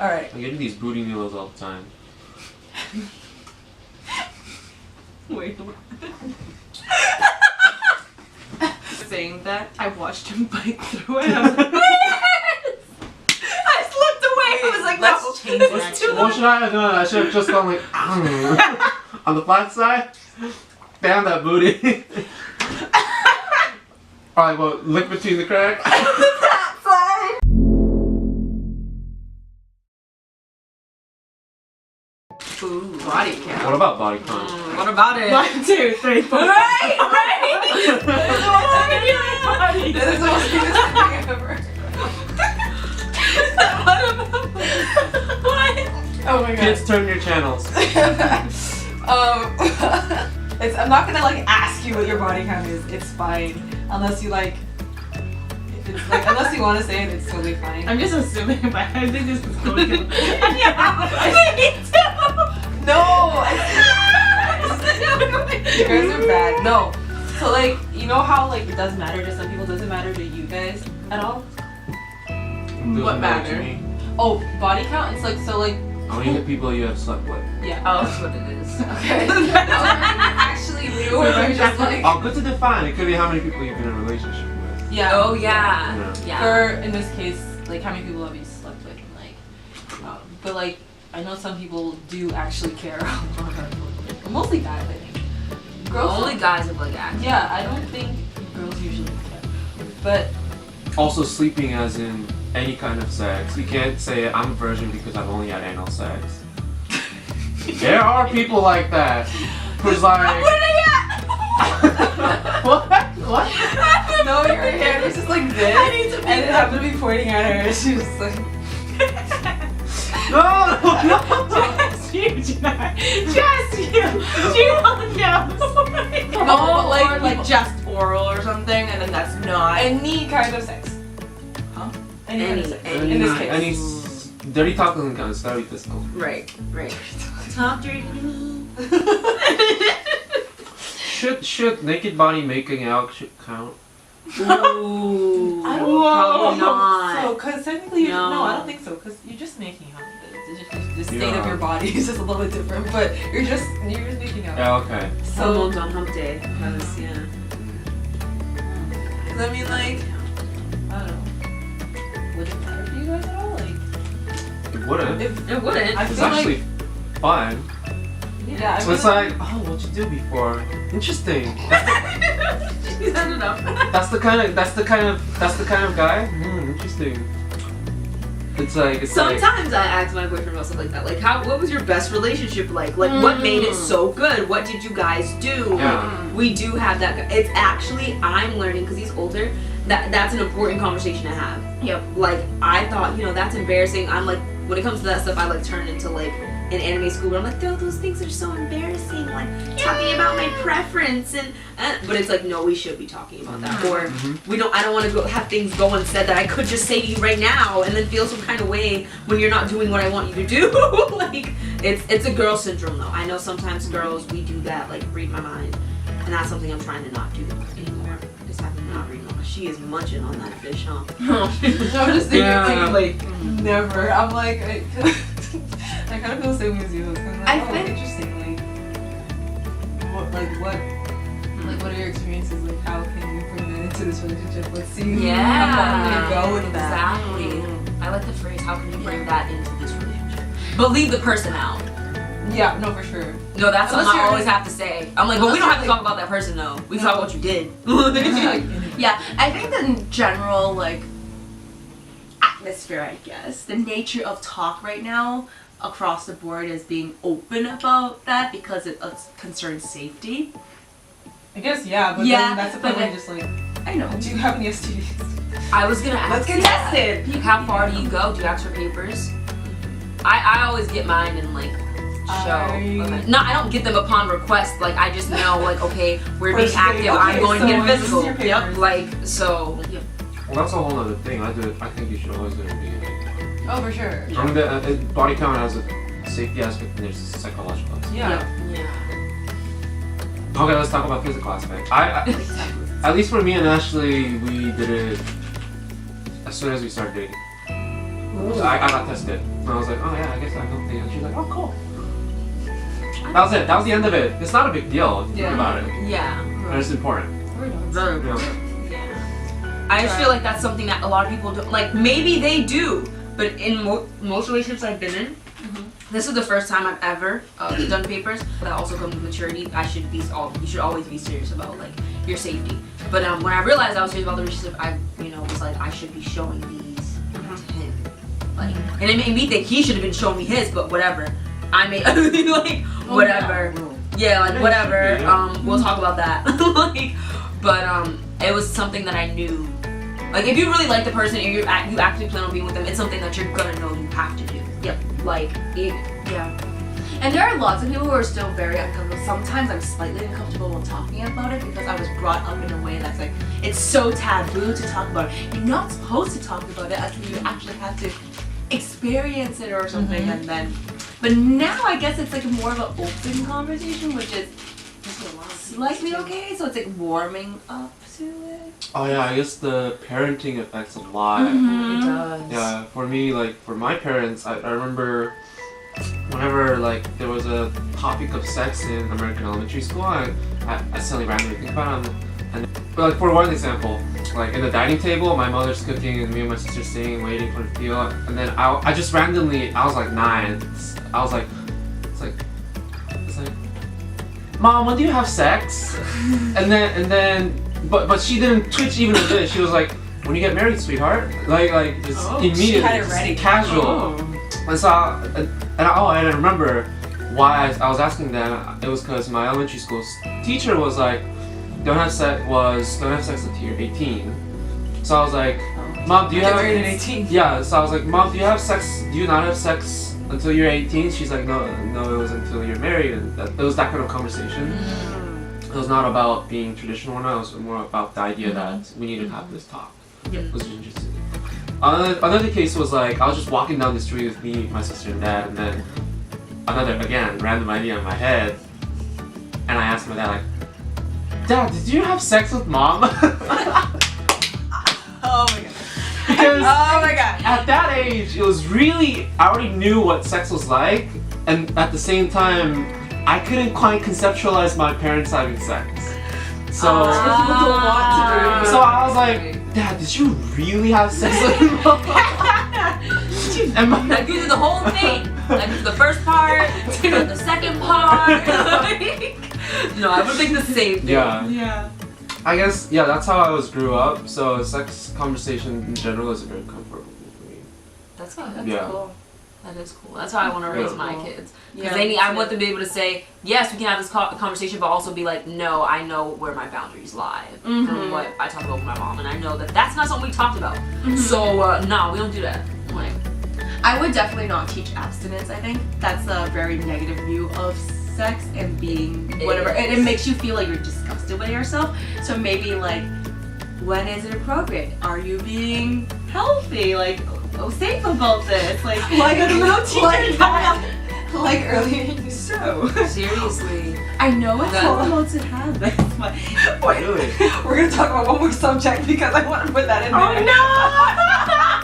Alright. I'm getting these booty meals all the time. Wait. Saying that, I watched him bite through it. I was like, I just looked away. I was like, let's no, change this that is too What much. should I have done? I should have just gone like, on the flat side. Damn that booty. Alright, well, lick between the cracks. Ooh, body count. What about body count? What about it? 1, 2, 3, 4. Right. This is the most cutest thing I've ever. What? Oh my god. Kids, turn your channels. I'm not gonna like ask you what your body count is. It's fine, unless you like. If it's like, unless you want to say it, it's totally fine. I'm just assuming, but I think this is going to. No, you guys are bad. No, so like you know how like it doesn't matter to some people, doesn't matter to you guys at all. Doesn't matter to me. Oh, body count. It's like so like. Only the people you have slept with. Yeah. Oh, that's what it is. Okay. Actually, real. Or just like. Oh, good to define. It could be how many people you've been in a relationship with. Yeah. Oh yeah. Yeah. Yeah. For in this case, like how many people have you slept with, and like, but like I know some people do actually care. Mostly guys, I think. Girls Only don't- guys have like acted. Yeah, I don't think girls usually care. But Also, sleeping as in any kind of sex. You can't say I'm a virgin because I've only had anal sex. There are people like that. Who's like. What? What? no, your hand was just like this, I need to be and it happened to be pointing at her, and she was like. No! Just you, Janai. Just you. She knows. No, but Or like just oral or something, and then that's not. any kind of sex. Huh? Any kind of sex. In this case. Any dirty talk doesn't count. It's dirty physical. Right. Talk dirty to me. Should naked body making out count? Ooh. I don't Probably know. not. So, cause technically, you're, No. no, I don't think so. Cause you're just making out. The state Yeah. of your body is just a little bit different, but you're just making out. Yeah, okay. So, Hormones on hump day, because yeah. I mean, like, I don't know. Would it matter to you guys at all? Like, It wouldn't. if It wouldn't. I It's feel actually fun. yeah, I So mean, it's like, oh, what'd you do before? Interesting. She's had enough. That's the kind of guy. Interesting. It's like Sometimes I ask my boyfriend about stuff like that. Like, what was your best relationship like? Like, what made it so good? What did you guys do? Yeah. We do have that. It's actually, I'm learning, because he's older, that's an important conversation to have. Yep. Like, I thought, that's embarrassing. I'm like, when it comes to that stuff, I like turn into like an anime school, but I'm like, those things are so embarrassing. Like, talking about my preference and but it's like, no, we should be talking about that. Or I don't want to go have things go unsaid that I could just say to you right now and then feel some kind of way when you're not doing what I want you to do. Like, it's a girl syndrome though. I know sometimes girls, we do that, like read my mind, and that's something I'm trying to not do anymore. Just have to not read my mind. She is munching on that fish, huh? no, I'm just thinking Yeah. like never. I'm like, I kind of feel the same as you. I'm like, I oh, think- interesting. What are your experiences? Like, how can you bring that into this relationship? Let's see how far we can go with that. Exactly. I like the phrase, how can you bring that into this relationship? But leave the person out. Yeah, no, for sure. No, that's Unless something I you're- always have to say. I'm like, but we Unless don't have to you're talk about that person though. We can No. talk about what you did. Yeah, I think the general, like, atmosphere, I guess, the nature of talk right now across the board is being open about that because it concerns safety. I guess, yeah, but Yeah, then that's the but point where then- just like, I know. do you have any STDs? I was gonna ask. Let's get you that. tested. How far do you go? Do you ask for papers? I always get mine and like show. Okay. No, I don't get them upon request. Like, I just know, like, okay, we're being First active. thing, I'm okay, going to so get a this is physical. your Yep. papers. Like, so. Yep. Well, that's a whole other thing. I think you should always do it in the beginning. Oh, for sure. I mean, the body count has a safety aspect and there's a psychological aspect. Yeah. Yeah. Okay, let's talk about physical aspect. At least for me and Ashley, we did it as soon as we started dating. I got tested. And I was like, oh yeah, I guess I don't think. And she's like, oh cool. That was it. That was the end of it. It's not a big deal if you think about it. Yeah. But it's important. Very Yeah. Yeah. I just feel like that's something that a lot of people do. Like, maybe they do, but in most relationships I've been in, this is the first time I've ever done papers. That also comes with maturity. You should always be serious about like your safety. But when I realized I was serious about the relationship, I was like, I should be showing these to him. Like, and it made me think he should have been showing me his, but whatever. I made like whatever. Yeah, like whatever. We'll talk about that. Like, but it was something that I knew. Like, if you really like the person and you actually plan on being with them, it's something that you're gonna know you have to do. Yep. Like, Yeah. And there are lots of people who are still very uncomfortable. Sometimes I'm slightly uncomfortable when talking about it because I was brought up in a way that's like, it's so taboo to talk about it. You're not supposed to talk about it until you actually have to experience it or something, and then. But now I guess it's like more of an open conversation, which is slightly okay. So it's like warming up to it. Oh yeah, I guess the parenting affects a lot. it does. Yeah, for me, like for my parents, I remember whenever like there was a topic of sex in American elementary school, I suddenly randomly think about it. And but like for one example, like in the dining table, my mother's cooking and me and my sister sitting waiting for the meal, and then I just randomly, I was like 9, I was like, it's like, Mom, when do you have sex? and then, but she didn't twitch even a bit. She was like, when you get married, sweetheart. Like just immediately, she had it ready. Casual. And so, I remember why I was asking them. It was because my elementary school's teacher was like, don't have sex until you're 18. So I was like, Mom, do you have married at 18? Yeah. So I was like, Mom, do you not have sex until you're 18? She's like, no, it was until you're married, and it was that kind of conversation. It was not about being traditional or not. It was more about the idea that we need to have this talk. It was interesting. Another case was like, I was just walking down the street with me, my sister, and dad, and then another, again, random idea in my head, and I asked my dad, like, Dad, did you have sex with Mom? Oh my god. Because Oh my god. at that age, it was really, I already knew what sex was like, and at the same time, I couldn't quite conceptualize my parents having sex. So, People don't want to do. so I was like, Dad, did you really have sex with Mom? And my- Like, you did the whole thing. Like, the first part, the second part. No, I would think the same thing. Yeah. I guess, yeah, that's how I grew up, so sex conversation in general is very comfortable for me. That's good. That's Yeah. cool. That is cool. That's how I want to raise Yeah. my kids. Yeah, Because I want them to be able to say, yes, we can have this conversation, but also be like, no, I know where my boundaries lie from what I talk about with my mom, and I know that that's not something we talked about. So, no, we don't do that. Like, I would definitely not teach abstinence. I think that's a very negative view of sex and being whatever, and it makes you feel like you're disgusted with yourself. So maybe like, when is it appropriate? Are you being healthy? Like, safe about this? Like I don't know, teacher. like earlier you so. seriously. I know it's That- horrible to have this, but Wait, Really? we're gonna talk about one more subject because I want to put that in there. oh no!